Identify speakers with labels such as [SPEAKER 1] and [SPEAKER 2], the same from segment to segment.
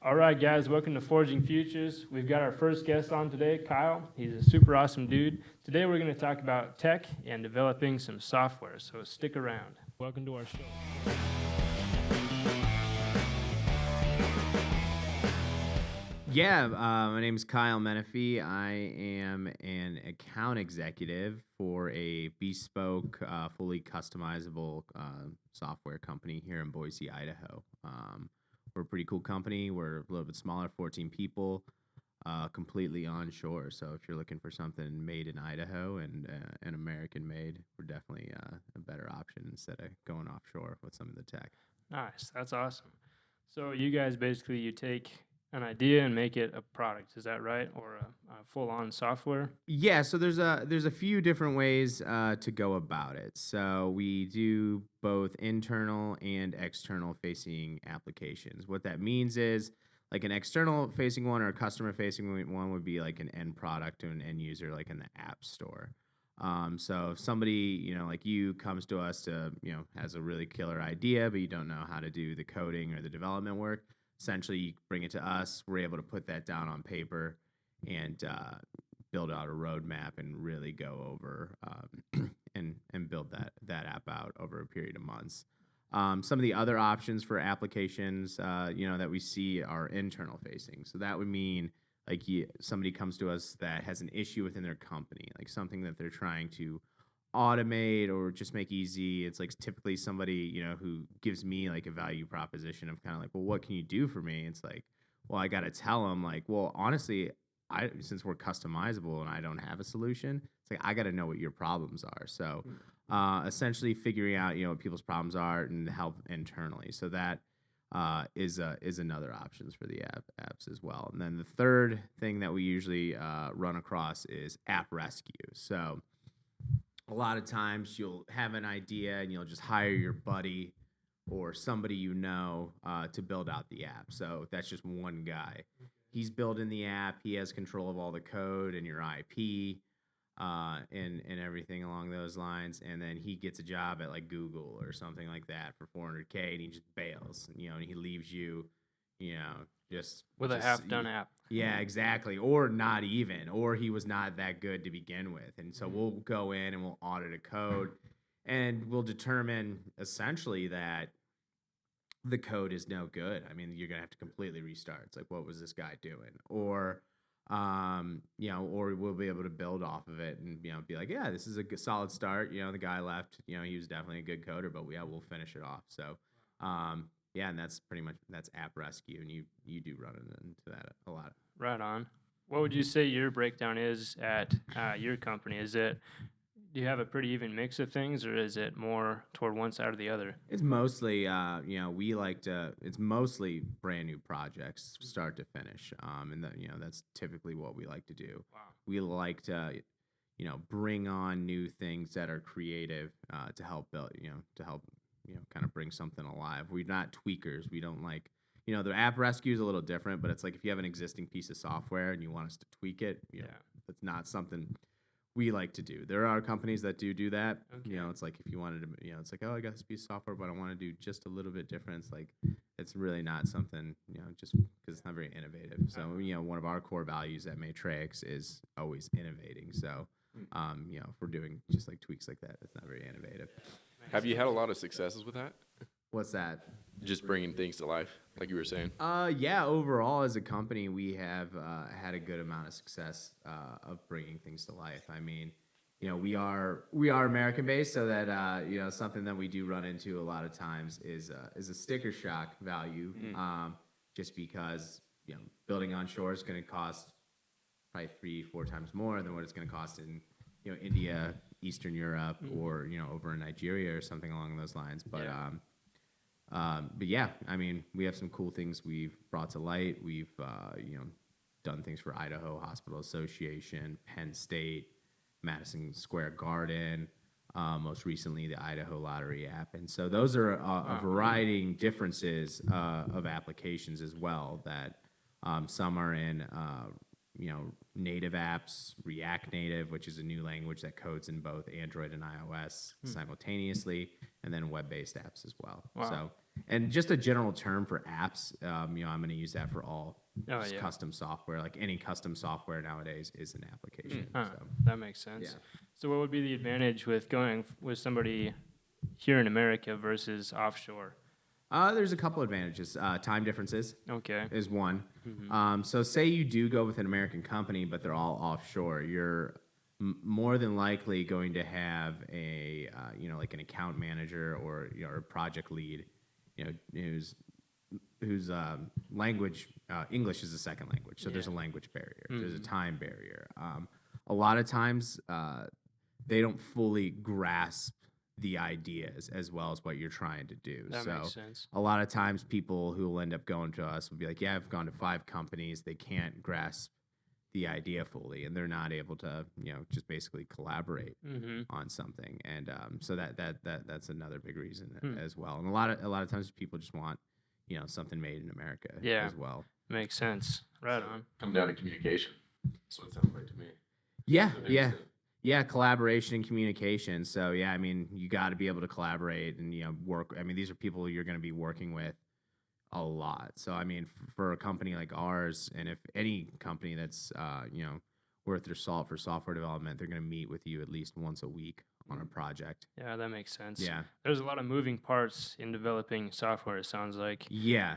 [SPEAKER 1] All right, guys, welcome to Forging Futures. We've got our first guest on today, Kyle. He's a super awesome dude. Today we're going to talk about tech and developing some software, so stick around. Welcome to our show.
[SPEAKER 2] Yeah, my name is Kyle Menefee. I am an account executive for a bespoke, fully customizable software company here in Boise, Idaho. We're a pretty cool company. We're a little bit smaller, 14 people, completely onshore. So if you're looking for something made in Idaho and American made, we're definitely a better option instead of going offshore with some of the tech.
[SPEAKER 1] Nice, that's awesome. So you guys basically, you take an idea and make it a product, is that right? Or a full-on software?
[SPEAKER 2] Yeah, so there's a few different ways to go about it. So we do both internal and external facing applications. What that means is like an external facing one or a customer facing one would be like an end product to an end user, like in the app store. So if somebody, like you comes to us to, has a really killer idea, but you don't know how to do the coding or the development work, essentially you bring it to us. We're able to put that down on paper and build out a roadmap and really go over and build that app out over a period of months. Some of the other options for applications, that we see are internal facing. So that would mean like somebody comes to us that has an issue within their company, like something that they're trying to automate or just make easy. It's like typically somebody, who gives me like a value proposition of kind of like, well, what can you do for me? It's like, well, I got to tell them like, well, honestly, since we're customizable and I don't have a solution, it's like I got to know what your problems are. So essentially figuring out, what people's problems are and help internally. So that is another options for the apps as well. And then the third thing that we usually run across is app rescue. So a lot of times you'll have an idea and you'll just hire your buddy or somebody to build out the app. So that's just one guy. He's building the app. He has control of all the code and your IP and everything along those lines. And then he gets a job at like Google or something like that for $400K, and he just bails. And he leaves you, just
[SPEAKER 1] With a half-done app.
[SPEAKER 2] Yeah, exactly. Or not even. Or he was not that good to begin with. And so we'll go in and we'll audit a code, and we'll determine essentially that the code is no good. I mean, you're gonna have to completely restart. It's like, what was this guy doing? Or, or we'll be able to build off of it and be like, yeah, this is a solid start. The guy left. He was definitely a good coder, but we'll finish it off. So, yeah, and that's pretty much app rescue, and you do run into that a lot.
[SPEAKER 1] Right on. What would you say your breakdown is at your company? Do you have a pretty even mix of things, or is it more toward one side or the other?
[SPEAKER 2] It's mostly, it's mostly brand new projects, start to finish. And that's typically what we like to do.
[SPEAKER 1] Wow.
[SPEAKER 2] We like to, bring on new things that are creative to help build, kind of bring something alive. We're not tweakers. We don't like, the app rescue is a little different, but it's like if you have an existing piece of software and you want us to tweak it, that's not something we like to do. There are companies that do that. Okay. It's like if you wanted to, it's like, oh, I got this piece of software, but I want to do just a little bit different. It's like, it's really not something, just because it's not very innovative. So, one of our core values at Matraex is always innovating. So, if we're doing just like tweaks like that, it's not very innovative.
[SPEAKER 3] Have you had a lot of successes with that?
[SPEAKER 2] What's that?
[SPEAKER 3] Just bringing things to life, like you were saying.
[SPEAKER 2] Yeah. Overall, as a company, we have had a good amount of success of bringing things to life. I mean, we are American based, so that something that we do run into a lot of times is a sticker shock value. Just because building onshore is going to cost probably 3-4 times more than what it's going to cost in India, Eastern Europe, or over in Nigeria or something along those lines. But but yeah, I mean, we have some cool things we've brought to light. We've done things for Idaho Hospital Association, Penn State, Madison Square Garden, most recently the Idaho Lottery app. And so those are a variety of differences of applications as well, that some are in native apps, React Native, which is a new language that codes in both Android and iOS simultaneously, and then web-based apps as well.
[SPEAKER 1] Wow.
[SPEAKER 2] So and just a general term for apps. I'm going to use that for all
[SPEAKER 1] Oh, yeah.
[SPEAKER 2] custom software. Like any custom software nowadays is an application.
[SPEAKER 1] Huh,
[SPEAKER 2] So
[SPEAKER 1] that makes sense.
[SPEAKER 2] yeah.
[SPEAKER 1] So what would be the advantage with going with somebody here in America versus offshore?
[SPEAKER 2] There's a couple advantages. Time differences
[SPEAKER 1] Okay.
[SPEAKER 2] is one. So say you do go with an American company, but they're all offshore. You're more than likely going to have a like an account manager or or a project lead, whose language English is a second language. So there's a language barrier. There's a time barrier. A lot of times they don't fully grasp the ideas as well as what you're trying to do.
[SPEAKER 1] That
[SPEAKER 2] so
[SPEAKER 1] makes sense.
[SPEAKER 2] a lot of times people who will end up going to us will be like, yeah, I've gone to 5 companies. They can't grasp the idea fully, and they're not able to, just basically collaborate on something. And so that's another big reason as well. And a lot of times people just want, something made in America as well.
[SPEAKER 1] Makes sense. Right on.
[SPEAKER 3] Come down to communication. That's what it sounds like to me.
[SPEAKER 2] Yeah, collaboration and communication. So yeah, I mean, you got to be able to collaborate and work. I mean, these are people you're going to be working with a lot. So I mean, for a company like ours, and if any company that's worth their salt for software development, they're going to meet with you at least once a week on a project.
[SPEAKER 1] Yeah, that makes sense.
[SPEAKER 2] Yeah.
[SPEAKER 1] There's a lot of moving parts in developing software, it sounds like.
[SPEAKER 2] Yeah,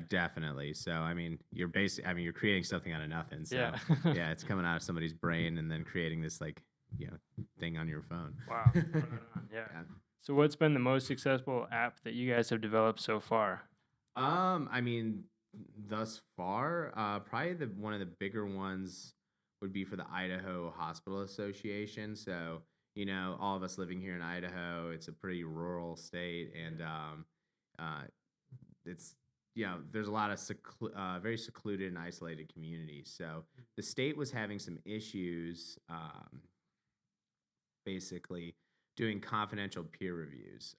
[SPEAKER 2] definitely. So I mean, you're creating something out of nothing. So
[SPEAKER 1] Yeah.
[SPEAKER 2] yeah, it's coming out of somebody's brain and then creating this thing on your phone.
[SPEAKER 1] Wow. Right on. Yeah. So what's been the most successful app that you guys have developed so far?
[SPEAKER 2] I mean, thus far, probably one of the bigger ones would be for the Idaho Hospital Association. So, all of us living here in Idaho, it's a pretty rural state, and it's there's a lot of very secluded and isolated communities. So the state was having some issues, basically doing confidential peer reviews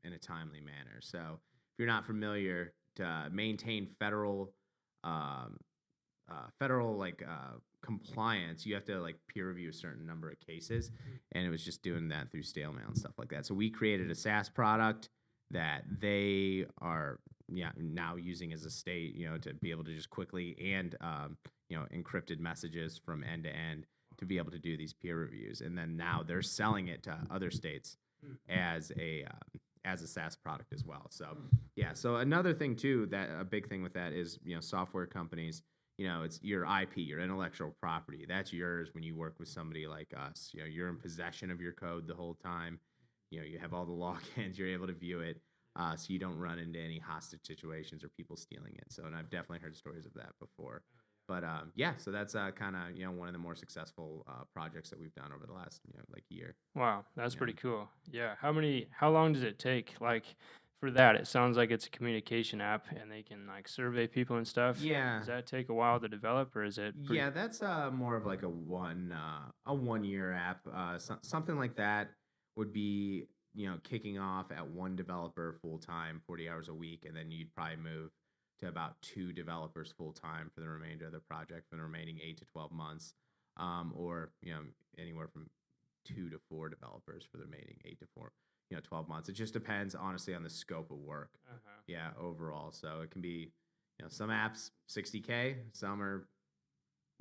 [SPEAKER 2] in a timely manner. So if you're not familiar, to maintain federal compliance, you have to peer review a certain number of cases, and it was just doing that through stale mail and stuff like that. So we created a SaaS product that they are now using as a state, to be able to just quickly and encrypted messages from end to end to be able to do these peer reviews, and then now they're selling it to other states as a SaaS product as well. So yeah. So another thing too, that a big thing with that is software companies. It's your IP, your intellectual property. That's yours when you work with somebody like us. You're in possession of your code the whole time. You have all the logins. You're able to view it, so you don't run into any hostage situations or people stealing it. So, and I've definitely heard stories of that before. But yeah, so that's kind of one of the more successful projects that we've done over the last year.
[SPEAKER 1] Wow, that's pretty cool. Yeah. How long does it take? For that, it sounds like it's a communication app and they can survey people and stuff.
[SPEAKER 2] Yeah.
[SPEAKER 1] Does that take a while to develop, or is it pretty?
[SPEAKER 2] Yeah, that's more of like a 1 year app. Something like that would be kicking off at 1 developer full time, 40 hours a week, and then you'd probably move to about 2 developers full time for the remainder of the project for the remaining 8 to 12 months, or anywhere from 2 to 4 developers for the remaining 8 to 12 months. It just depends, honestly, on the scope of work. Yeah, overall. So it can be, some apps 60K, some are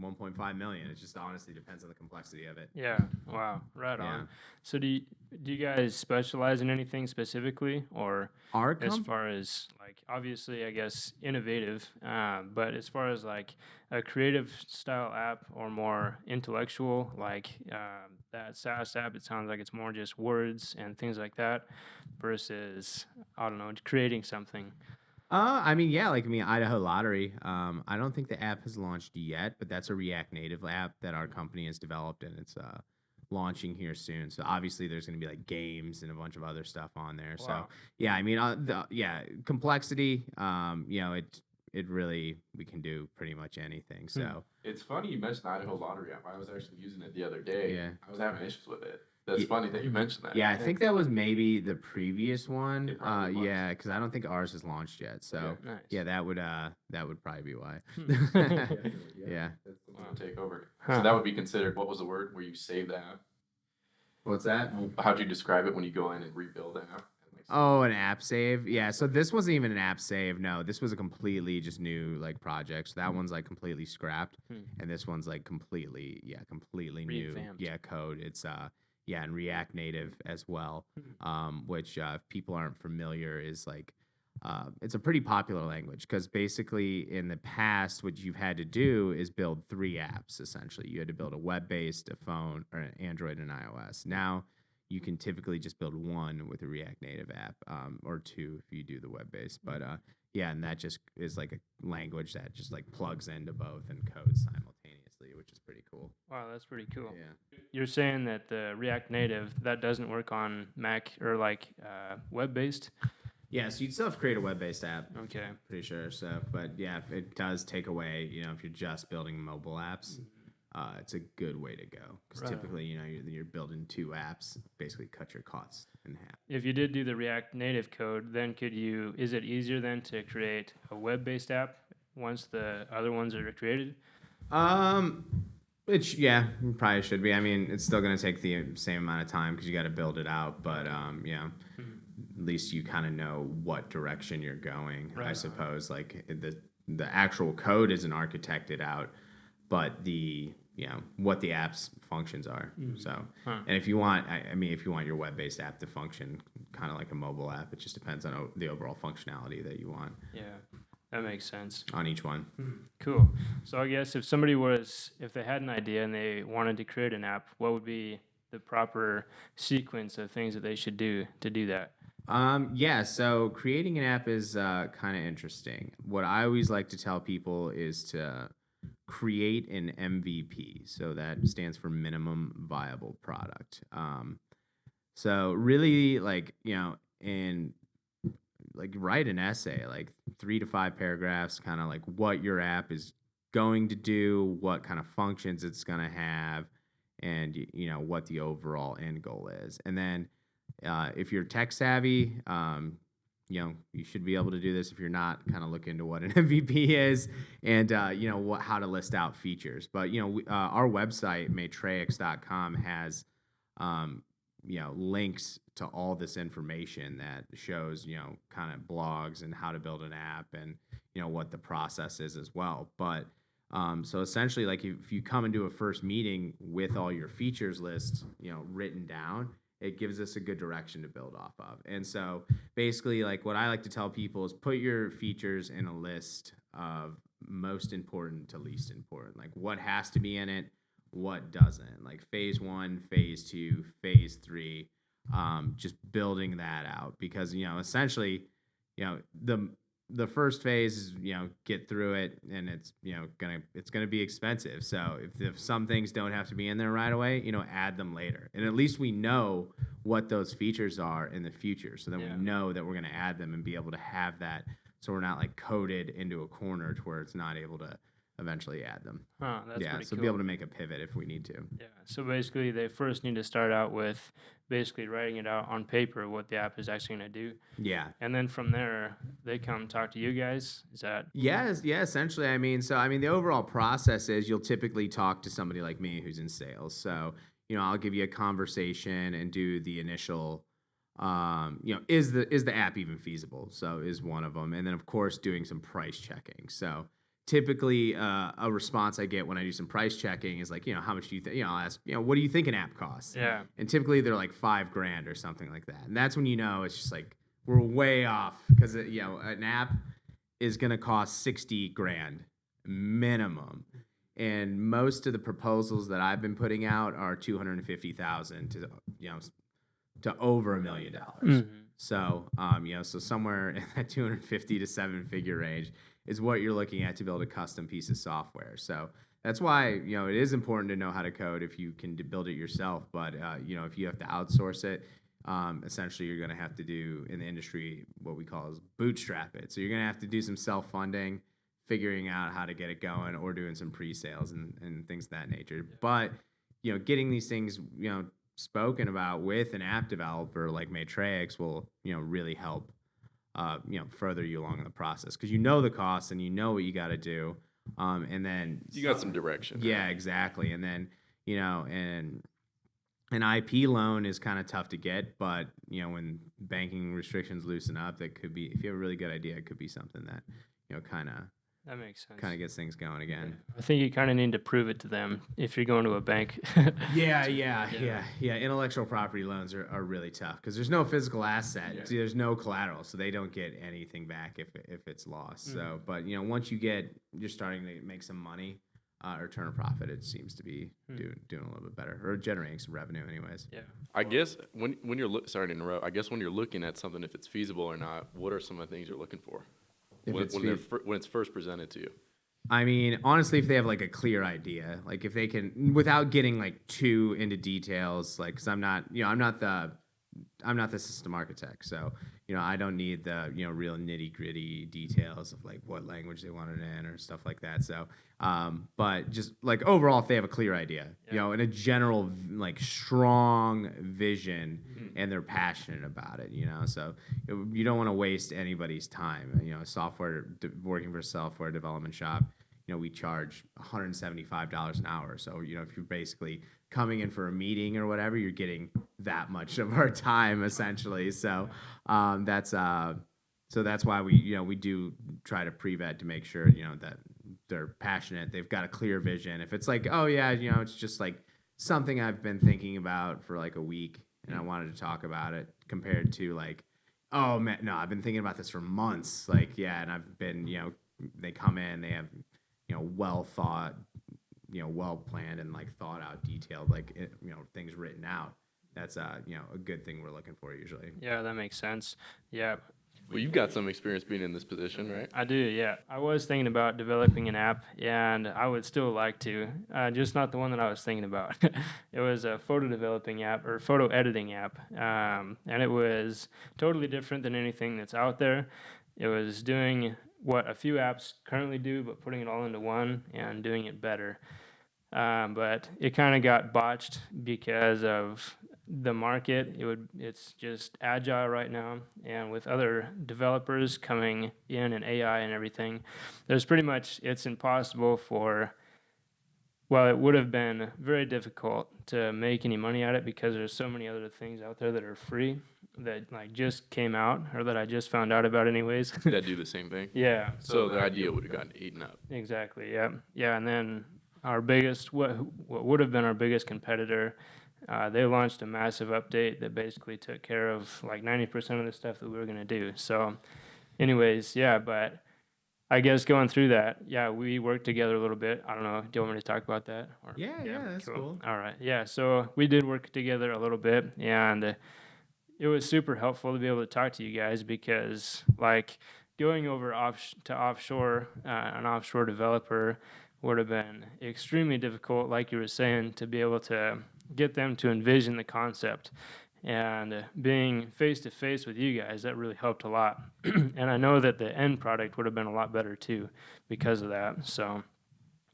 [SPEAKER 2] 1.5 million. It just honestly depends on the complexity of it.
[SPEAKER 1] Yeah. Wow. Right on. So do you guys specialize in anything specifically, or as far as obviously I guess innovative, but as far as a creative style app or more intellectual, that SaaS app, it sounds like it's more just words and things like that versus, I don't know, creating something.
[SPEAKER 2] Idaho Lottery. I don't think the app has launched yet, but that's a React Native app that our company has developed, and it's launching here soon. So obviously, there's going to be games and a bunch of other stuff on there.
[SPEAKER 1] Wow.
[SPEAKER 2] So yeah, complexity. It really, we can do pretty much anything. So
[SPEAKER 3] It's funny you mentioned Idaho Lottery app. I was actually using it the other day.
[SPEAKER 2] Yeah.
[SPEAKER 3] I was having issues with it. That's funny that you mentioned that.
[SPEAKER 2] Yeah, I think that was maybe the previous one.
[SPEAKER 3] It probably was.
[SPEAKER 2] Yeah, because I don't think ours has launched yet. So
[SPEAKER 3] Okay.
[SPEAKER 1] Nice.
[SPEAKER 2] yeah, that would probably be why. Yeah.
[SPEAKER 3] That's gonna take over.
[SPEAKER 1] Huh.
[SPEAKER 3] So that would be considered, what was the word where you save the app?
[SPEAKER 2] What's that?
[SPEAKER 3] How'd you describe it when you go in and rebuild the app and
[SPEAKER 2] Oh, an app save. Yeah. So this wasn't even an app save. No, this was a completely just new like project. So that one's like completely scrapped, and this one's like completely new.
[SPEAKER 1] Revamped.
[SPEAKER 2] Yeah, code. It's and React Native as well. Which if people aren't familiar is like. It's a pretty popular language because basically in the past, what you've had to do is build 3 apps. Essentially, you had to build a web-based, a phone, or an Android and iOS. Now, you can typically just build 1 with a React Native app, or 2 if you do the web-based. But and that just is like a language that just like plugs into both and codes simultaneously, which is pretty cool.
[SPEAKER 1] Wow, that's pretty cool.
[SPEAKER 2] Yeah.
[SPEAKER 1] You're saying that the React Native that doesn't work on Mac or like web-based?
[SPEAKER 2] Yeah, so you'd still have to create a web-based app.
[SPEAKER 1] Okay.
[SPEAKER 2] Pretty sure. So, but yeah, it does take away, if you're just building mobile apps, it's a good way to go. Because typically, you're building 2 apps, basically cut your costs in half.
[SPEAKER 1] If you did do the React Native code, then is it easier then to create a web-based app once the other ones are created?
[SPEAKER 2] It probably should be. I mean, it's still going to take the same amount of time because you got to build it out. But at least you kind of know what direction you're going. Right. I suppose like the actual code isn't architected out, but the what the app's functions are. So, and if you want, if you want your web-based app to function kind of like a mobile app, it just depends on the overall functionality that you want.
[SPEAKER 1] Yeah. That makes sense.
[SPEAKER 2] On each one.
[SPEAKER 1] Cool. So I guess if they had an idea and they wanted to create an app, what would be the proper sequence of things that they should do to do that?
[SPEAKER 2] So creating an app is kind of interesting. What I always like to tell people is to create an MVP. So that stands for minimum viable product. So really write an essay, like 3 to 5 paragraphs, kind of like what your app is going to do, what kind of functions it's going to have, and what the overall end goal is. And then if you're tech savvy, you should be able to do this. If you're not, kind of look into what an MVP is and how to list out features. But our website Matraex.com has links to all this information that shows kind of blogs and how to build an app and what the process is as well. But so essentially, like if you come into a first meeting with all your features lists written down, it gives us a good direction to build off of. And so basically, like what I like to tell people is put your features in a list of most important to least important, like what has to be in it, what doesn't, like phase 1, phase 2, phase 3, just building that out because, essentially, the first phase is, get through it and it's, it's going to be expensive. So if some things don't have to be in there right away, add them later. And at least we know what those features are in the future. So then we know that we're going to add them and be able to have that. So we're not like coded into a corner to where it's not able to eventually add them.
[SPEAKER 1] That's pretty
[SPEAKER 2] so
[SPEAKER 1] cool.
[SPEAKER 2] Be able to make a pivot if we need to.
[SPEAKER 1] Yeah. So basically, they first need to start out with basically writing it out on paper what the app is actually going to do.
[SPEAKER 2] Yeah.
[SPEAKER 1] And then from there, they come talk to you guys. Is that?
[SPEAKER 2] Yeah. Essentially, the overall process is you'll typically talk to somebody like me who's in sales. So I'll give you a conversation and do the initial. Is the app even feasible? So is one of them, and then of course doing some price checking. So typically, a response I get when I do some price checking is like, how much do you think? I'll ask, what do you think an app costs?
[SPEAKER 1] Yeah.
[SPEAKER 2] And typically they're like $5,000 or something like that, and that's when it's just like we're way off because an app is gonna cost $60,000 minimum, and most of the proposals that I've been putting out are $250,000 to over $1 million. So so somewhere in that 250 to 7-figure range is what you're looking at to build a custom piece of software. So that's why it is important to know how to code if you can build it yourself. But if you have to outsource it, essentially you're going to have to do in the industry what we call is bootstrap it. So you're going to have to do some self-funding, figuring out how to get it going, or doing some pre-sales and things of that nature. But getting these things spoken about with an app developer like Matraex will really help further you along in the process because the costs and what you got to do, and then
[SPEAKER 3] you got some direction.
[SPEAKER 2] Yeah, exactly. And then and An IP loan is kind of tough to get, but when banking restrictions loosen up, that could be, if you have a really good idea, it could be something that
[SPEAKER 1] that makes sense.
[SPEAKER 2] Kind of gets things going again.
[SPEAKER 1] Yeah. I think you kind of need to prove it to them if you're going to a bank.
[SPEAKER 2] Yeah. Intellectual property loans are really tough because there's no physical asset. Yeah. There's no collateral, so they don't get anything back if it's lost. Mm-hmm. So, but once you're starting to make some money or turn a profit, it seems to be doing a little bit better or generating some revenue, anyways.
[SPEAKER 3] Yeah. I guess when you're sorry to interrupt. I guess when you're looking at something, if it's feasible or not, what are some of the things you're looking for? When it's first presented to you?
[SPEAKER 2] I mean, honestly, if they have like a clear idea, like if they can, without getting like too into details, like, cause I'm not the system architect, so I don't need the real nitty gritty details of like what language they want it in or stuff like that. So, but just like overall, if they have a clear idea, and a general like strong vision, and they're passionate about it, so you don't want to waste anybody's time. Working for a software development shop, we charge $175 an hour. So, if you're basically coming in for a meeting or whatever, you're getting that much of our time essentially. So, that's why we do try to pre-vet to make sure, that they're passionate. They've got a clear vision. If it's like, oh yeah, it's just like something I've been thinking about for like a week and I wanted to talk about it, compared to like, oh man, no, I've been thinking about this for months. Like, yeah. And I've been, they come in, they have, well thought, well planned and like thought out, detailed, like, things written out. That's a good thing we're looking for usually.
[SPEAKER 1] Yeah, that makes sense. Yeah.
[SPEAKER 3] Well, you've got some experience being in this position, right?
[SPEAKER 1] I do, yeah. I was thinking about developing an app, and I would still like to, just not the one that I was thinking about. It was a photo developing app or photo editing app, and it was totally different than anything that's out there. It was doing what a few apps currently do, but putting it all into one and doing it better. But it kind of got botched because of the market. It's just agile right now, and with other developers coming in and AI and everything, it's impossible it would have been very difficult to make any money at it because there's so many other things out there that are free that like just came out or that I just found out about anyways.
[SPEAKER 3] That do the same thing.
[SPEAKER 1] Yeah.
[SPEAKER 3] So the idea would have gotten eaten up.
[SPEAKER 1] Exactly. Yeah. Yeah. And then what would have been our biggest competitor, they launched a massive update that basically took care of like 90% of the stuff that we were going to do. So anyways, yeah, but I guess going through that, yeah, we worked together a little bit. I don't know. Do you want me to talk about that?
[SPEAKER 2] Yeah, that's cool.
[SPEAKER 1] All right. Yeah. So we did work together a little bit, and it was super helpful to be able to talk to you guys because like going over to offshore, an offshore developer would have been extremely difficult, like you were saying, to be able to get them to envision the concept. And being face to face with you guys, that really helped a lot. And I know that the end product would have been a lot better too because of that. So,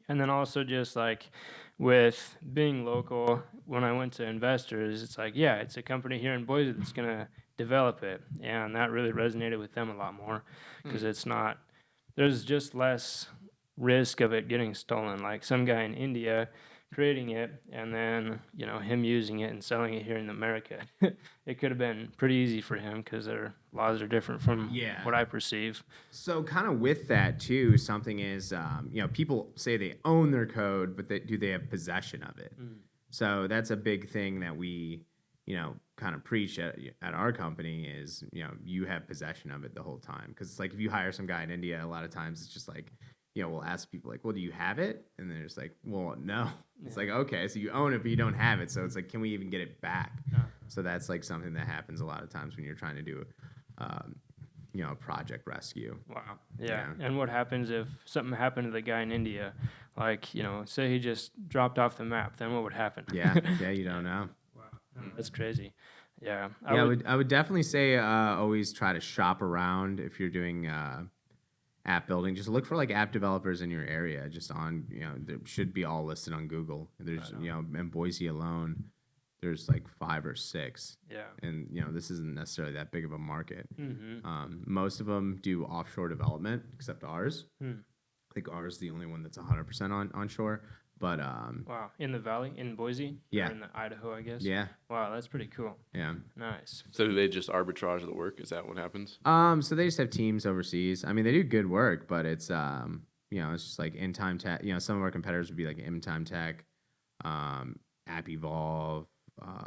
[SPEAKER 1] and then also just like with being local, when I went to investors, it's like, yeah, it's a company here in Boise that's going to develop it. And that really resonated with them a lot more because there's just less risk of it getting stolen. Like some guy in India creating it and then him using it and selling it here in America. It could have been pretty easy for him because their laws are different from what I perceive.
[SPEAKER 2] So kind of with that too, something is people say they own their code, but do they have possession of it? So that's a big thing that we kind of preach at our company is you have possession of it the whole time, because it's like if you hire some guy in India, a lot of times it's just like we'll ask people like, well, do you have it? And they're just like, well, no. It's like, okay, so you own it, but you don't have it. So it's like, can we even get it back? So that's like something that happens a lot of times when you're trying to do, a project rescue.
[SPEAKER 1] Wow. Yeah. And what happens if something happened to the guy in India? Like, say he just dropped off the map, then what would happen?
[SPEAKER 2] Yeah, you don't know.
[SPEAKER 1] Wow. That's crazy. Yeah.
[SPEAKER 2] I would definitely say always try to shop around if you're doing app building. Just look for like app developers in your area. Just on there should be all listed on Google. There's in Boise alone, there's like 5 or 6.
[SPEAKER 1] Yeah. And
[SPEAKER 2] this isn't necessarily that big of a market.
[SPEAKER 1] Mm-hmm.
[SPEAKER 2] Most of them do offshore development, except ours. I think ours is the only one that's 100% onshore. But
[SPEAKER 1] wow, in the valley, in Boise,
[SPEAKER 2] yeah,
[SPEAKER 1] or in the Idaho, I guess.
[SPEAKER 2] yeah,
[SPEAKER 1] Wow, that's pretty cool.
[SPEAKER 2] yeah.
[SPEAKER 1] Nice.
[SPEAKER 3] So do they just arbitrage the work? Is that what happens?
[SPEAKER 2] So they just have teams overseas. I mean, they do good work, but it's it's just like in time tech. Some of our competitors would be like in time tech, App Evolve,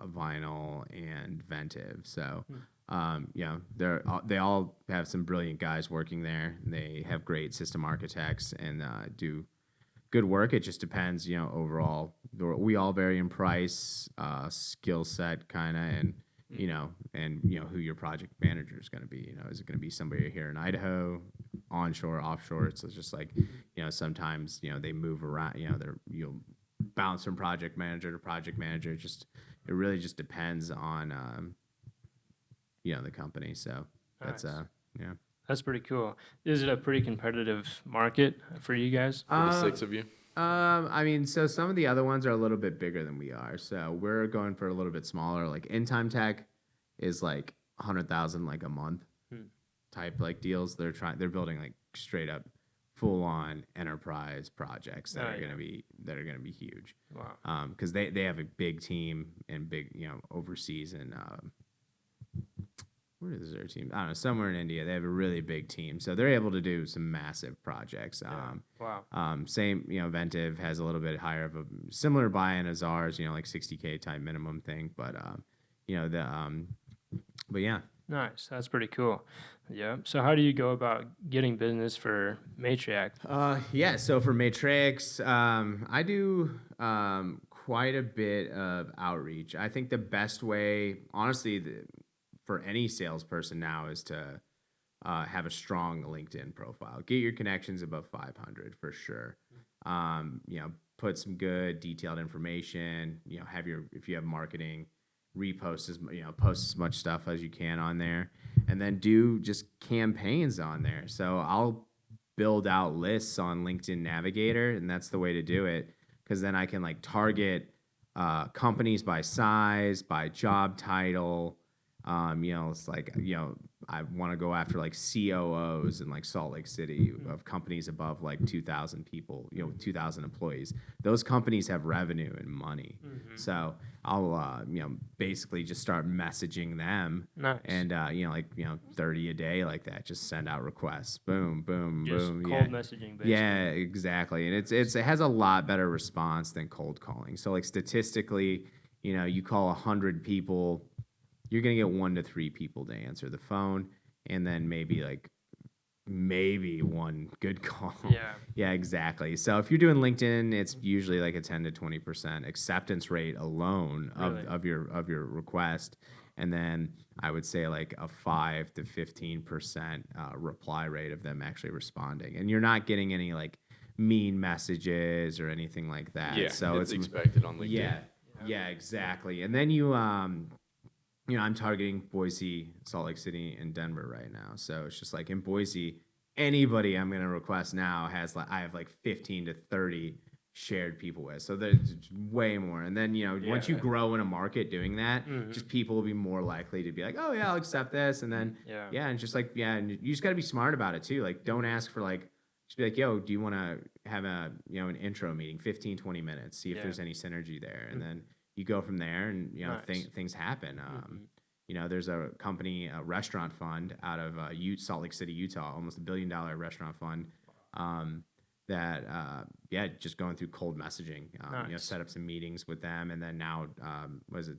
[SPEAKER 2] Vinyl, and Ventive. So, they all have some brilliant guys working there. They have great system architects and do good work. It just depends, overall. We all vary in price, skill set, kind of, and who your project manager is going to be. Is it going to be somebody here in Idaho, onshore, offshore? It's just like, sometimes they move around. You'll bounce from project manager to project manager. It really just depends on the company. So that's
[SPEAKER 1] Nice.
[SPEAKER 2] yeah.
[SPEAKER 1] That's pretty cool. Is it a pretty competitive market for you guys?
[SPEAKER 3] For the six of you?
[SPEAKER 2] I mean, so some of the other ones are a little bit bigger than we are. So we're going for a little bit smaller. Like In Time Tech is like 100,000 like a month type like deals. They're building like straight up full on enterprise projects that are gonna be huge.
[SPEAKER 1] Wow.
[SPEAKER 2] Because they have a big team and big overseas and where is their team? I don't know, somewhere in India. They have a really big team, so they're able to do some massive projects.
[SPEAKER 1] Wow.
[SPEAKER 2] Same, Ventive has a little bit higher of a similar buy-in as ours, like 60K type minimum thing, but but yeah.
[SPEAKER 1] Nice. That's pretty cool. Yeah. So how do you go about getting business for Matraex?
[SPEAKER 2] Yeah. So for Matraex, I do quite a bit of outreach. I think the best way, honestly, for any salesperson now is to have a strong LinkedIn profile. Get your connections above 500 for sure. Put some good detailed information. If you have marketing, post as much stuff as you can on there, and then do just campaigns on there. So I'll build out lists on LinkedIn Navigator, and that's the way to do it, because then I can like target companies by size, by job title. It's like, I want to go after like COOs in like Salt Lake City of companies above like 2,000 people, 2,000 employees. Those companies have revenue and money. So I'll, basically just start messaging them.
[SPEAKER 1] Nice.
[SPEAKER 2] And, 30 a day like that. Just send out requests. Boom, boom,
[SPEAKER 1] Just
[SPEAKER 2] boom.
[SPEAKER 1] cold messaging, basically.
[SPEAKER 2] Yeah, exactly. And it has a lot better response than cold calling. So like statistically, you call 100 people, you're going to get 1 to 3 people to answer the phone, and then maybe one good call.
[SPEAKER 1] Yeah.
[SPEAKER 2] Yeah, exactly. So if you're doing LinkedIn, it's usually like a 10 to 20% acceptance rate alone of your request. And then I would say like a 5 to 15% reply rate of them actually responding. And you're not getting any like mean messages or anything like that.
[SPEAKER 3] Yeah,
[SPEAKER 2] so
[SPEAKER 3] it's expected on LinkedIn.
[SPEAKER 2] Yeah, exactly. And then I'm targeting Boise, Salt Lake City, and Denver right now. So it's just like in Boise, anybody I'm going to request now I have like 15 to 30 shared people with. So there's way more. And then, once you grow in a market doing that, just people will be more likely to be like, oh yeah, I'll accept this. And then, and just like, and you just got to be smart about it too. Like, don't ask for like, just be like, yo, do you want to have an intro meeting, 15, 20 minutes, see if there's any synergy there. And then you go from there, and nice. Things happen. There's a company, a restaurant fund out of Salt Lake City, Utah, almost $1 billion restaurant fund. Just going through cold messaging.
[SPEAKER 1] Nice.
[SPEAKER 2] Set up some meetings with them, and then now, this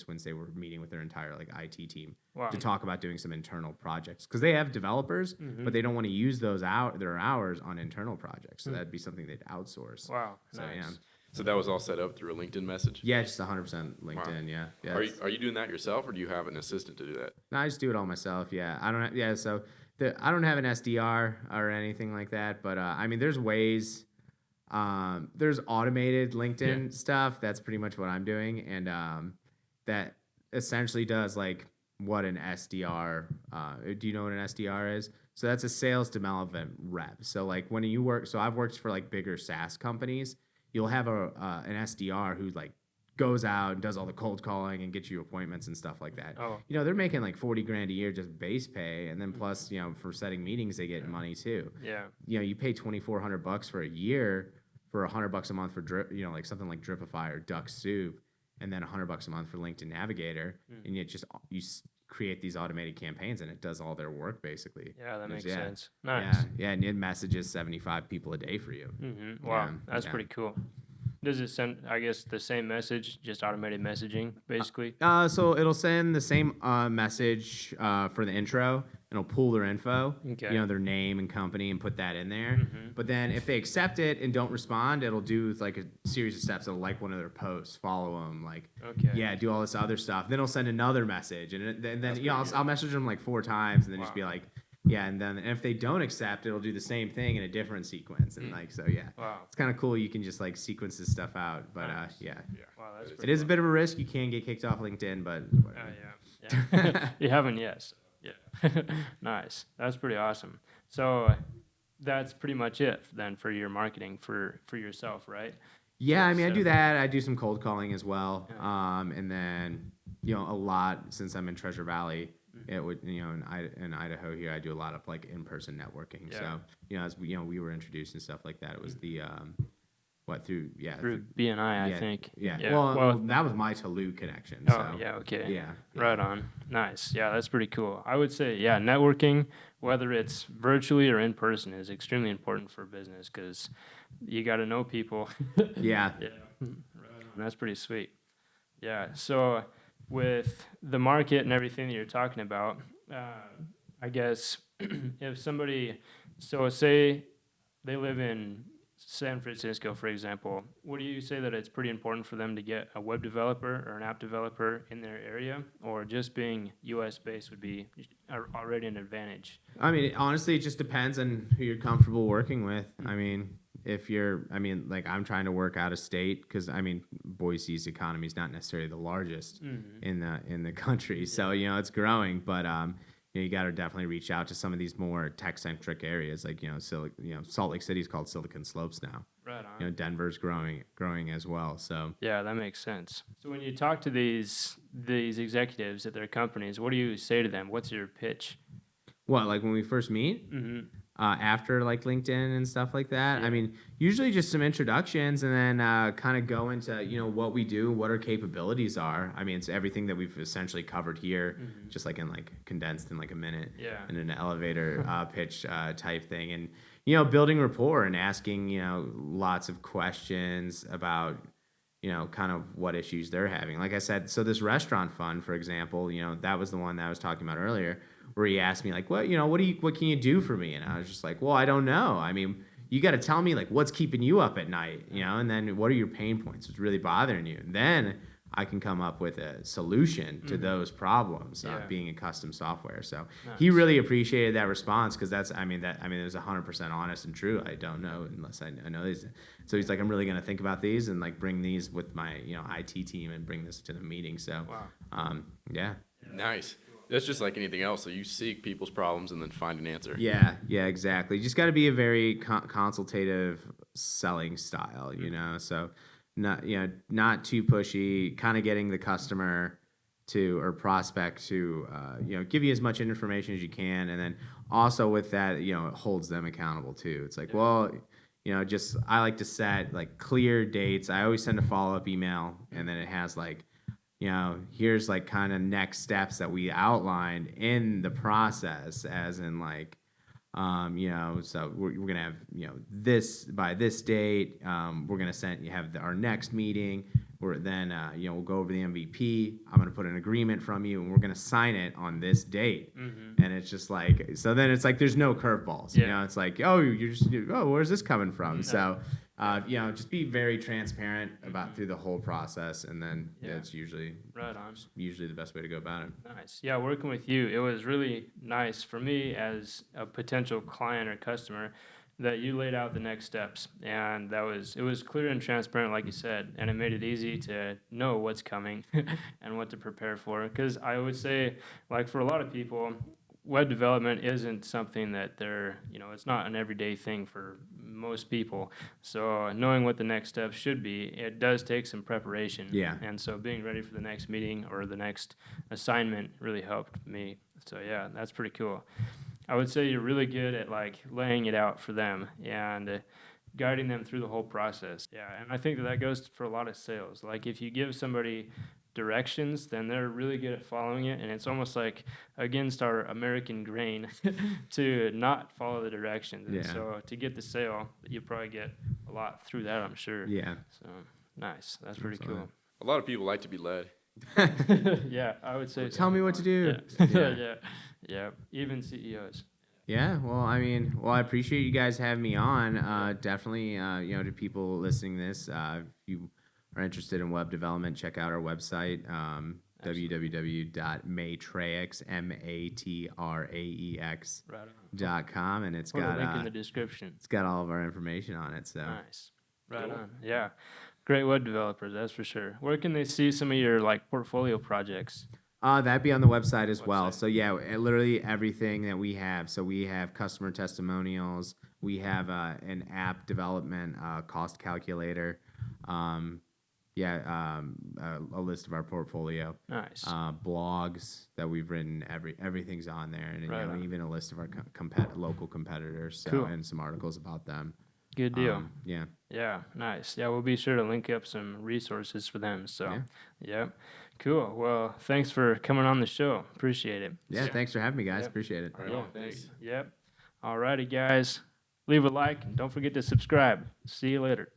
[SPEAKER 2] Wednesday, we're meeting with their entire like IT team to talk about doing some internal projects, because they have developers, but they don't want to use their hours on internal projects. So that'd be something they'd outsource.
[SPEAKER 1] Wow.
[SPEAKER 2] So
[SPEAKER 1] nice.
[SPEAKER 2] yeah.
[SPEAKER 3] So that was all set up through a LinkedIn message?
[SPEAKER 2] Yeah, just 100% LinkedIn.
[SPEAKER 3] Wow.
[SPEAKER 2] Yeah.
[SPEAKER 3] Are you doing that yourself, or do you have an assistant to do that?
[SPEAKER 2] No, I just do it all myself. Yeah, I don't. I don't have an SDR or anything like that. But there's ways. There's automated LinkedIn stuff. That's pretty much what I'm doing, and that essentially does like what an SDR. Do you know what an SDR is? So that's a sales development rep. So like when you work. So I've worked for like bigger SaaS companies. You'll have an SDR who like goes out and does all the cold calling and gets you appointments and stuff like that.
[SPEAKER 1] Oh.
[SPEAKER 2] They're making like $40,000 a year just base pay, and then plus, for setting meetings they get money too.
[SPEAKER 1] Yeah.
[SPEAKER 2] You pay $2,400 for a year. for $100 a month for drip, like something like Dripify or Duck Soup, and then $100 a month for LinkedIn Navigator, and you create these automated campaigns, and it does all their work basically.
[SPEAKER 1] Yeah, that makes sense. Nice.
[SPEAKER 2] And it messages 75 people a day for you.
[SPEAKER 1] Wow, that's pretty cool. Does it send, I guess, the same message, just automated messaging, basically?
[SPEAKER 2] So it'll send the same message for the intro. It'll pull their info, their name and company, and put that in there. But then if they accept it and don't respond, it'll do like a series of steps. It'll like one of their posts, follow them, do all this other stuff. Then it'll send another message, and then I'll message them like 4 times, and then just be like, and then if they don't accept, it'll do the same thing in a different sequence, and it's kind of cool. You can just like sequence this stuff out, but
[SPEAKER 1] Wow, that's
[SPEAKER 2] it is a bit of a risk. You can get kicked off LinkedIn, but
[SPEAKER 1] you haven't yet. So, yeah, nice. That's pretty awesome. So that's pretty much it then for your marketing for yourself, right?
[SPEAKER 2] Yeah, I mean, I do that. I do some cold calling as well, and then a lot since I'm in Treasure Valley. It would, in Idaho here, I do a lot of like in-person networking. So, as we were introduced and stuff like that, it was the, through
[SPEAKER 1] BNI, I think.
[SPEAKER 2] Yeah. Well, that was my Toulouse connection. So.
[SPEAKER 1] Okay.
[SPEAKER 2] Yeah.
[SPEAKER 1] Right on. Nice. Yeah, that's pretty cool. I would say, networking, whether it's virtually or in person, is extremely important for business because you got to know people.
[SPEAKER 2] Yeah.
[SPEAKER 1] Right on. That's pretty sweet. Yeah. So, with the market and everything that you're talking about, I guess if somebody, say they live in San Francisco, for example, would you say that it's pretty important for them to get a web developer or an app developer in their area, or just being U.S. based would be already an advantage?
[SPEAKER 2] I mean, honestly, it just depends on who you're comfortable working with. I mean, I'm trying to work out of state because Boise's economy is not necessarily the largest in the country, so it's growing, but you got to definitely reach out to some of these more tech-centric areas, like Salt Lake City is called Silicon Slopes now.
[SPEAKER 1] Right on.
[SPEAKER 2] Denver's growing as well. So
[SPEAKER 1] yeah, that makes sense. So when you talk to these executives at their companies, what do you say to them? What's your pitch?
[SPEAKER 2] What, like when we first meet? After like LinkedIn and stuff like that. I mean, usually just some introductions, and then kind of go into what we do, what our capabilities are. I mean, it's everything that we've essentially covered here, just like condensed in like a minute, in an elevator pitch type thing, and building rapport and asking lots of questions about kind of what issues they're having. Like I said, so this restaurant fund, for example, that was the one that I was talking about earlier, where he asked me like, what can you do for me? And I was just like, well, I don't know. I mean, you got to tell me like what's keeping you up at night, and then what are your pain points? What's really bothering you? And then I can come up with a solution to those problems, being a custom software. So he really appreciated that response because it was 100% honest and true. I don't know unless I know these. So he's like, I'm really going to think about these and like bring these with my IT team and bring this to the meeting. So
[SPEAKER 3] Nice. That's just like anything else. So you seek people's problems and then find an answer.
[SPEAKER 2] Yeah, exactly. You just got to be a very consultative selling style, So not too pushy. Kind of getting the customer or prospect to give you as much information as you can, and then also with that, it holds them accountable too. It's like, I like to set like clear dates. I always send a follow-up email, and then it has like, here's like kind of next steps that we outlined in the process, as in like, so we're going to have, this by this date, we're going to have our next meeting where then, we'll go over the MVP. I'm going to put an agreement from you, and we're going to sign it on this date. And it's just like, so then it's like, there's no curveballs, it's like, where's this coming from? So, just be very transparent through the whole process, and then it's usually the best way to go about it.
[SPEAKER 1] Nice. Yeah, working with you, it was really nice for me as a potential client or customer that you laid out the next steps, and it was clear and transparent, like you said, and it made it easy to know what's coming and what to prepare for. Because I would say, like for a lot of people, web development isn't something that it's not an everyday thing for most people. So knowing what the next steps should be, it does take some preparation.
[SPEAKER 2] Yeah.
[SPEAKER 1] And so being ready for the next meeting or the next assignment really helped me. So yeah, that's pretty cool. I would say you're really good at like laying it out for them and guiding them through the whole process. Yeah, and I think that goes for a lot of sales. Like if you give somebody directions, then they're really good at following it, and it's almost like against our American grain to not follow the directions. And so to get the sale, you probably get a lot through that, I'm sure.
[SPEAKER 2] Yeah.
[SPEAKER 1] So nice. That's pretty cool.
[SPEAKER 3] A lot of people like to be led.
[SPEAKER 1] Yeah, I would say.
[SPEAKER 2] Tell me what to do.
[SPEAKER 1] Yeah. Even CEOs.
[SPEAKER 2] Yeah, well, I appreciate you guys having me on. Definitely, to people listening to this, if you are interested in web development, check out our website, www.matraex.com, and it's got
[SPEAKER 1] a link in the description.
[SPEAKER 2] It's got all of our information on it. So
[SPEAKER 1] nice, right on. Yeah, great web developers, that's for sure. Where can they see some of your portfolio projects?
[SPEAKER 2] That'd be on the website as well. So yeah, literally everything that we have. So we have customer testimonials. We have an app development cost calculator. A list of our portfolio.
[SPEAKER 1] Nice.
[SPEAKER 2] Blogs that we've written. Everything's on there, and even a list of our local competitors. So, and some articles about them.
[SPEAKER 1] Good deal.
[SPEAKER 2] Yeah,
[SPEAKER 1] nice. Yeah, we'll be sure to link up some resources for them. So, cool. Well, thanks for coming on the show. Appreciate it.
[SPEAKER 2] Yeah, thanks for having me, guys. Appreciate it.
[SPEAKER 3] Right on. Thanks.
[SPEAKER 1] Yep. All righty, guys. Leave a like and don't forget to subscribe. See you later.